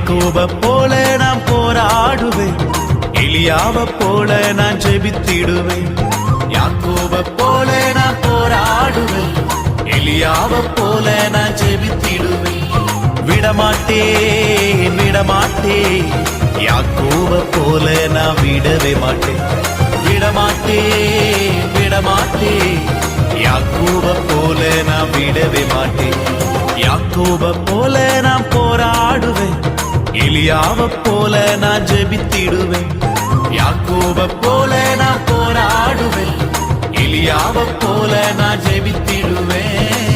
யாக்கோப போல நான் போராடுவேன், எலியாவ போல நான் ஜெபித்திடுவேன். யாக்கோப போல நான் போராடுவேன், எலியாவ போல நான் ஜெபித்திடுவேன். விடமாட்டேன் விடமாட்டேன், யாக்கோப போல நான் விடவே மாட்டேன். விடமாட்டேன் விடமாட்டேன், யாக்கோப போல நான் விடவே மாட்டேன். யாக்கோப போல நான் போராடுவேன், எலியாவ போல நான் ஜெபித்திடுவேன். யாக்கோப போல நான் போராடுவேன், எலியாவ போல நான் ஜெபித்திடுவேன்.